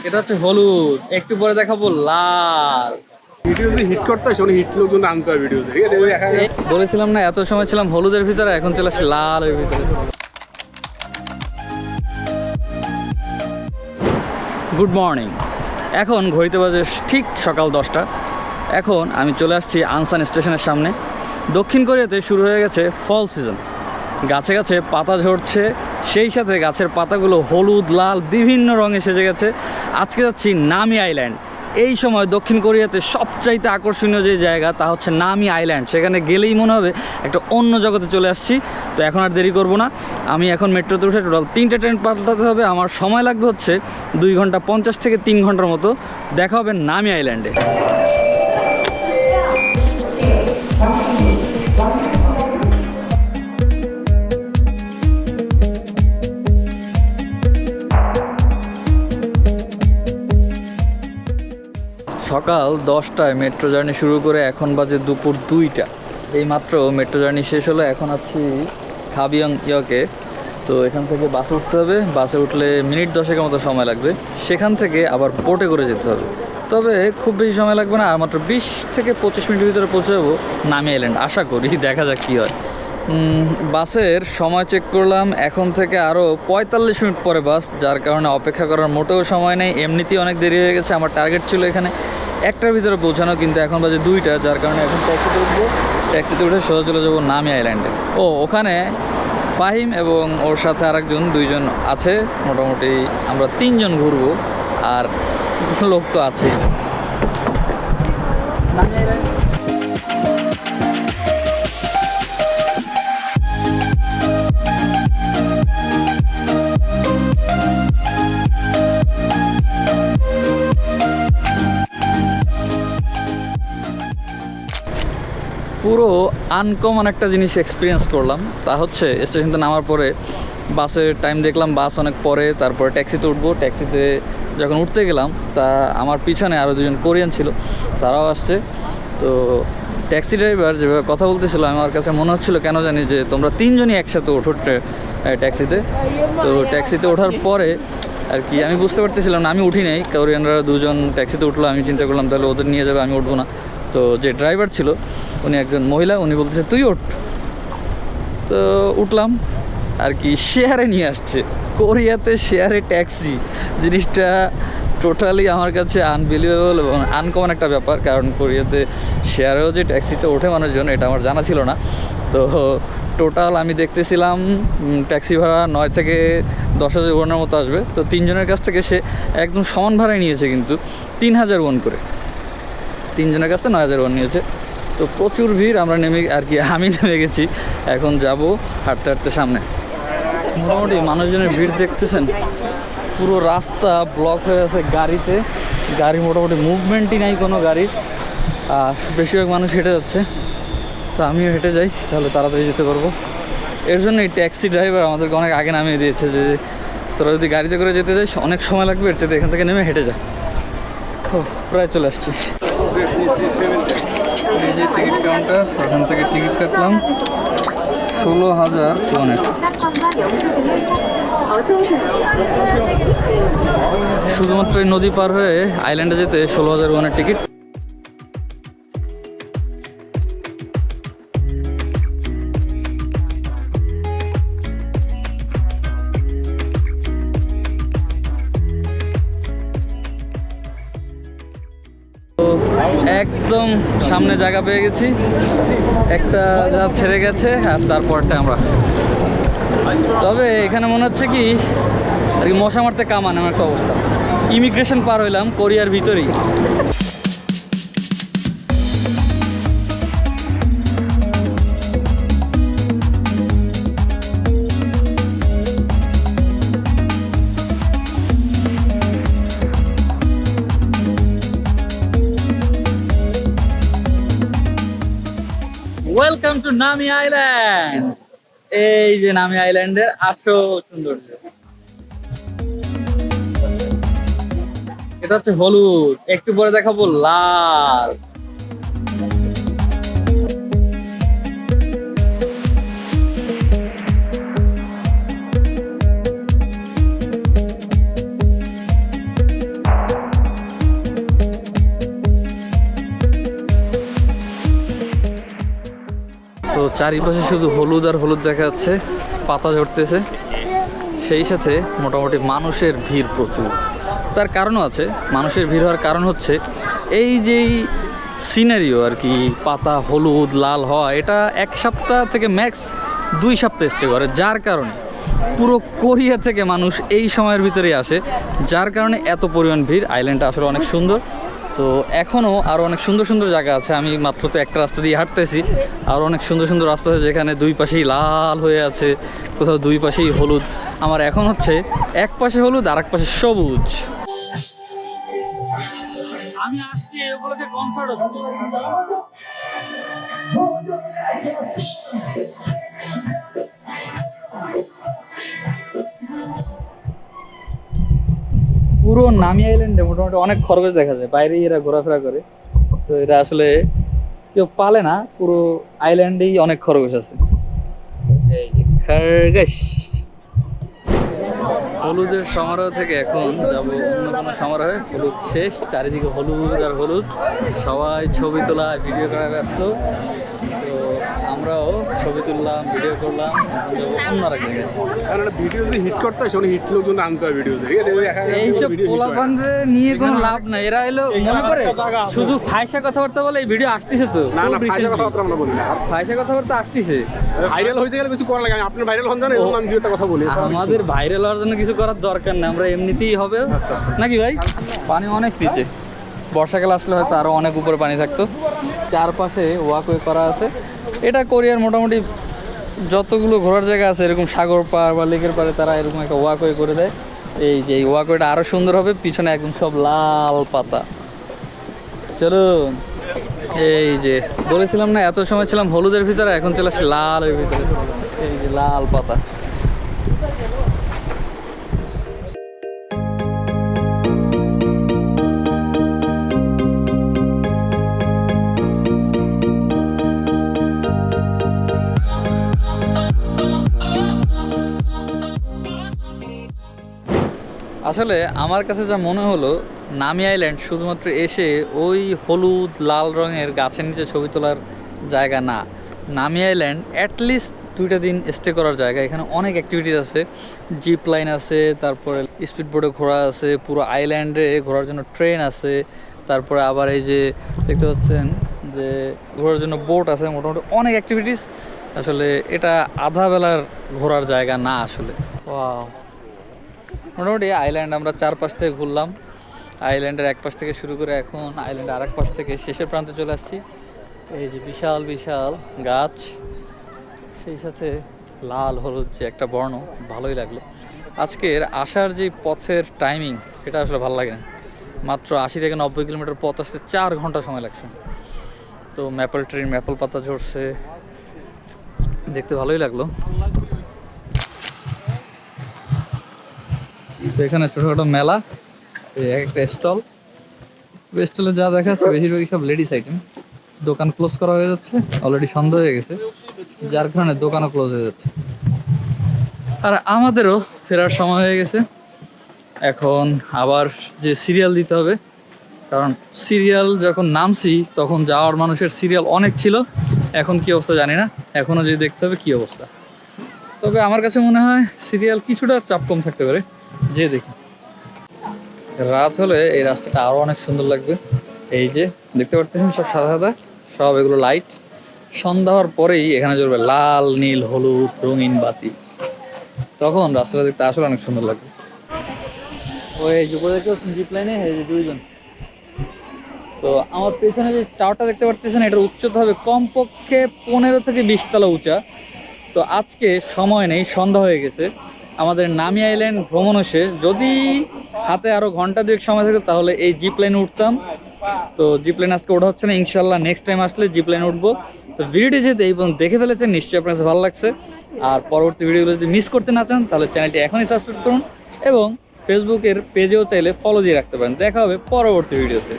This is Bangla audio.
এটা হচ্ছে হলুদ, একটু পরে দেখাবো লাল। ভিডিও যদি হিট করতে হয় সেখানে হিট লোকজন আনতে হয় ভিডিওতে, ঠিক আছে? বলেছিলাম না এত সময় ছিলাম হলুদের ভিতরে, এখন চলে আসছি লালের ভিতরে। Good morning. এখন ঘড়িতে বাজে ঠিক সকাল 10টা। এখন আমি চলে আসছি আনসান স্টেশনের সামনে। দক্ষিণ কোরিয়াতে শুরু হয়ে গেছে ফল সিজন। গাছে গাছে পাতা ঝরছে, সেই সাথে গাছের পাতাগুলো হলুদ লাল বিভিন্ন রঙে সেজে গেছে। আজকে যাচ্ছি নামি আইল্যান্ড। এই সময় দক্ষিণ কোরিয়াতে সবচাইতে আকর্ষণীয় যে জায়গা তা হচ্ছে নামি আইল্যান্ড। সেখানে গেলেই মনে হবে একটা অন্য জগতে চলে আসছি। তো এখন আর দেরি করব না, আমি এখন মেট্রোতে উঠে টোটাল 3টে ট্রেন পাল্টাতে হবে। আমার সময় লাগবে হচ্ছে 2 ঘন্টা 50 থেকে 3 ঘন্টার মতো। দেখা হবে নামি আইল্যান্ডে। সকাল 10টায় মেট্রো জার্নি শুরু করে এখন বাজে দুপুর 2টা। এইমাত্র মেট্রো জার্নি শেষ হলো। এখন আছি খাবিয়ং ইয়কে। তো এখান থেকে বাসে উঠতে হবে। বাসে উঠলে মিনিট 10 মতো সময় লাগবে। সেখান থেকে আবার বোটে করে যেতে হবে। তবে খুব বেশি সময় লাগবে না, আর মাত্র 20 থেকে 25 মিনিটের ভিতরে পৌঁছে যাবো নামি আইল্যান্ড আশা করি। দেখা যাক কী হয়। বাসের সময় চেক করলাম, এখন থেকে আরও 45 মিনিট পরে বাস, যার কারণে অপেক্ষা করার মোটেও সময় নেই। এমনিতেই অনেক দেরি হয়ে গেছে। আমার টার্গেট ছিল এখানে 1টার ভিতরে পৌঁছানো, কিন্তু এখন বাজে 2টা, যার কারণে এখন ট্যাক্সিতে উঠবো। ট্যাক্সিতে উঠে সোজা চলে যাবো নামি আইল্যান্ডে। ওখানে ফাহিম এবং ওর সাথে আরেকজন 2জন আছে। মোটামুটি আমরা 3জন ঘুরবো, আর লোক তো আছেই। নামি আইল্যান্ড পুরো আনকমন একটা জিনিস এক্সপিরিয়েন্স করলাম। তা হচ্ছে স্টেশনতে নামার পরে বাসের টাইম দেখলাম, বাস অনেক পরে। তারপরে ট্যাক্সিতে উঠবো। ট্যাক্সিতে যখন উঠতে গেলাম, তা আমার পিছনে আরও 2জন কোরিয়ান ছিল, তারাও আসছে। তো ট্যাক্সি ড্রাইভার যেভাবে কথা বলতেছিল, আমার কাছে মনে হচ্ছিলো কেন জানি যে তোমরা 3জনই একসাথে ওঠো ট্যাক্সিতে। তো ট্যাক্সিতে ওঠার পরে আর কি আমি বুঝতে পারতেছিলাম না, আমি উঠি নাই। কোরিয়ানরা 2জন ট্যাক্সিতে উঠলো, আমি চিন্তা করলাম তাহলে ওদের নিয়ে যাবে, আমি উঠবো না। তো যে ড্রাইভার ছিল উনি একজন মহিলা, উনি বলতেছে তুই ওঠ। তো উঠলাম আর কি। শেয়ারে নিয়ে আসছে, কোরিয়াতে শেয়ারে ট্যাক্সি জিনিসটা টোটালি আমার কাছে আনবিলিভেবল এবং আনকমন একটা ব্যাপার। কারণ কোরিয়াতে শেয়ারেও যে ট্যাক্সিতে ওঠে মানুষজন, এটা আমার জানা ছিল না। তো টোটাল আমি দেখতেছিলাম ট্যাক্সি ভাড়া 9 থেকে 10,000 ওয়ানের মতো আসবে। তো 3জনের কাছ থেকে সে একদম সমান ভাড়ায় নিয়েছে, কিন্তু 3,000 ওয়ান করে। 3জনের কাছ থেকে 9,000 ওয়ান নিয়েছে। তো প্রচুর ভিড়, আমরা নেমে আর কি আমি নেমে গেছি। এখন যাব হাঁটতে হাঁটতে সামনে। মোটামুটি মানুষজনের ভিড় দেখতেছেন, পুরো রাস্তা ব্লক হয়ে আছে গাড়িতে। গাড়ি মোটামুটি মুভমেন্টই নাই কোনো গাড়ির, আর বেশিরভাগ মানুষ হেঁটে যাচ্ছে। তো আমিও হেঁটে যাই, তাহলে তাড়াতাড়ি যেতে পারবো। এর জন্য এই ট্যাক্সি ড্রাইভার আমাদেরকে অনেক আগে নামিয়ে দিয়েছে যে তোরা যদি গাড়িতে করে যেতে যাস অনেক সময় লাগবে, এর চেয়ে এখান থেকে নেমে হেঁটে যা। প্রায় চলে আসছি। এই যে টিকিট কাউন্টার, এখান থেকে টিকিট কাটলাম 16,000 ওয়ানের। শুধুমাত্র এই নদী পার হয়ে আইল্যান্ডে যেতে 16,000 ওয়ানের টিকিট। একদম সামনে জায়গা পেয়ে গেছি, একটা যা ছেড়ে গেছে, আর তারপরটা আমরা। তবে এখানে মনে হচ্ছে কি আর কি মশা মারতে কামান এমন একটা অবস্থা। ইমিগ্রেশন পার হইলাম কোরিয়ার ভিতরেই। ওয়েলকাম টু নামি আইল্যান্ড। এই যে নামি আইল্যান্ডের আসল সৌন্দর্য। এটা হচ্ছে হলুদ, একটু পরে দেখাবো লাল। চারিপাশে শুধু হলুদ আর হলুদ দেখা যাচ্ছে, পাতা ঝরতেছে, সেই সাথে মোটামুটি মানুষের ভিড় প্রচুর। তার কারণও আছে, মানুষের ভিড় হওয়ার কারণ হচ্ছে এই যেই সিনারিও আর কি, পাতা হলুদ লাল হওয়া, এটা 1 সপ্তাহ থেকে ম্যাক্স 2 সপ্তাহ স্টে করে, যার কারণে পুরো কোরিয়া থেকে মানুষ এই সময়ের ভিতরেই আসে, যার কারণে এত পরিমাণ ভিড়। আইল্যান্ডটা আসলে অনেক সুন্দর। তো এখনও আরও অনেক সুন্দর সুন্দর জায়গা আছে। আমি মাত্র তো একটা রাস্তা দিয়ে হাঁটতেছি, আরও অনেক সুন্দর সুন্দর রাস্তা আছে যেখানে 2 পাশেই লাল হয়ে আছে, কোথাও 2 পাশেই হলুদ। আমার এখন হচ্ছে এক পাশে হলুদ আর এক পাশে সবুজ। আমি আসছি এই উপলক্ষে কনসার্ট হচ্ছে। পুরো নামি আইল্যান্ডে মোটামুটি অনেক খরগোশ দেখা যায়, বাইরে এরা ঘোরাফেরা করে। তো এটা আসলে কেউ পালে না, পুরো আইল্যান্ডেই অনেক খরগোশ আছে। এই যে খরগোশ। হলুদের সমারোহ থেকে এখন যাব অন্য কোনো সমারোহে। হলুদ শেষ, চারিদিকে হলুদ আর হলুদ, সবাই ছবি তোলা ভিডিও করা ব্যস্ত। তো আমরাও ছবি তুললাম, ভিডিও করলাম, এখন যাবো অন্য আরেক জায়গায়। কারণ ভিডিও যদি হিট করতে হয় সেখানে হিট লোকজন আনতে হয় ভিডিও, ঠিক আছে? এইসব পোলাপানরে নিয়ে কোনো লাভ নাই, এরা এলো মনে করে শুধু ফাইসা কথাবার্তা বলে। এই ভিডিও আসতেছে তো, না না, ফাইসা কথাবার্তা আমরা বলি না। ফাইসা কথাবার্তা আসতেছে। ভাইরাল হইতে গেলে কিছু করা লাগে। আপনি ভাইরাল হন জানেন, আমি দুটো কথা বলি। আমাদের ভাইরাল হওয়ার জন্য কিছু করার দরকার নেই, আমরা এমনিতেই হবে নাকি ভাই? পানি অনেক নিচে, বর্ষাকাল আসলে হয়তো আরও অনেক উপরে পানি থাকতো। চারপাশে ওয়াকওয়ে করা আছে। এটা কোরিয়ার মোটামুটি যতগুলো ঘোরার জায়গা আছে, এরকম সাগর পাড় বা লেকের পাড়ে তারা এরকম একটা ওয়াকওয়ে করে দেয়। এই যে এই ওয়াকওয়েটা আরও সুন্দর হবে, পিছনে একদম সব লাল পাতা। চলো, এই যে বলেছিলাম না এত সময় ছিলাম হলুদের ভিতরে, এখন চলে আসছি লালের ভিতরে। এই যে লাল পাতা। আসলে আমার কাছে যা মনে হলো, নামি আইল্যান্ড শুধুমাত্র এসে ওই হলুদ লাল রঙের গাছের নিচে ছবি তোলার জায়গা না। নামি আইল্যান্ড অ্যাটলিস্ট 2টা দিন স্টে করার জায়গা। এখানে অনেক অ্যাক্টিভিটিস আছে, জিপ লাইন আছে, তারপরে স্পিড বোটে ঘোরা আছে, পুরো আইল্যান্ডে ঘোরার জন্য ট্রেন আছে, তারপরে আবার এই যে দেখতে পাচ্ছেন যে ঘোরার জন্য বোট আছে। মোটামুটি অনেক অ্যাক্টিভিটিস। আসলে এটা আধা বেলার ঘোরার জায়গা না আসলে। ওয়াও, মোটামুটি আইল্যান্ড আমরা 4 পাশ থেকে ঘুরলাম। আইল্যান্ডের এক পাশ থেকে শুরু করে এখন আইল্যান্ডের আরেক পাশ থেকে শেষের প্রান্তে চলে আসছি। এই যে বিশাল বিশাল গাছ, সেই সাথে লাল হলুদ যে একটা বর্ণ, ভালোই লাগলো। আজকের আসার যে পথের টাইমিং, এটা আসলে ভালো লাগে না। মাত্র 80 থেকে 90 কিলোমিটার পথ আসতে 4 ঘন্টা সময় লাগছে। তো ম্যাপল ট্রির ম্যাপল পাতা ঝরছে, দেখতে ভালোই লাগলো। তো এখানে ছোটোখাটো মেলা, এক একটা স্টল। স্টলে যা দেখা যাচ্ছে বেশিরভাগই সব লেডিস আইটেম। দোকান ক্লোজ করা হয়ে যাচ্ছে, অলরেডি সন্ধ্যা হয়ে গেছে, যার কারণে দোকানও ক্লোজ হয়ে যাচ্ছে। আর আমাদেরও ফেরার সময় হয়ে গেছে। এখন আবার যে সিরিয়াল দিতে হবে, কারণ সিরিয়াল যখন নামছি তখন যাওয়ার মানুষের সিরিয়াল অনেক ছিল। এখন কি অবস্থা জানি না, এখনও যদি দেখতে হবে কি অবস্থা। তবে আমার কাছে মনে হয় সিরিয়াল কিছুটা চাপ কম থাকতে পারে, যে দেখি। রাত হলে এই রাস্তাটা আরও অনেক সুন্দর লাগবে। এই যে দেখতে পারতেছেন সব সাদা সাদা, সব এগুলো লাইট। সন্ধ্যা হওয়ার পরেই এখানে জ্বলবে লাল নীল হলুদ রঙিন বাতি, তখন রাস্তাটা দেখতে আসলে অনেক সুন্দর লাগবে। ওই যে জিপ লাইনে এই যে 2 জন। তো আমার পেছনে যে টাওয়ারটা দেখতে পারতেছেন, এটার উচ্চতা হবে কমপক্ষে 15 থেকে 20 তলা উঁচা। তো আজকে সময় নেই, সন্ধ্যা হয়ে গেছে, আমাদের নামি আইল্যান্ড ভ্রমণও শেষ। যদি হাতে আরও ঘন্টা 2 সময় থাকে তাহলে এই জিপ লাইনে উঠতাম। তো জিপ লাইন আজকে ওঠা হচ্ছে না, ইনশাল্লাহ নেক্সট টাইম আসলে জিপ লাইনে উঠবো। তো ভিডিওটি যেহেতু এই পর্যন্ত দেখে ফেলেছেন, নিশ্চয়ই আপনার কাছে ভালো লাগছে। আর পরবর্তী ভিডিওগুলো যদি মিস করতে না চান তাহলে চ্যানেলটি এখনই সাবস্ক্রাইব করুন, এবং ফেসবুকের পেজেও চাইলে ফলো দিয়ে রাখতে পারেন। দেখা হবে পরবর্তী ভিডিওতে।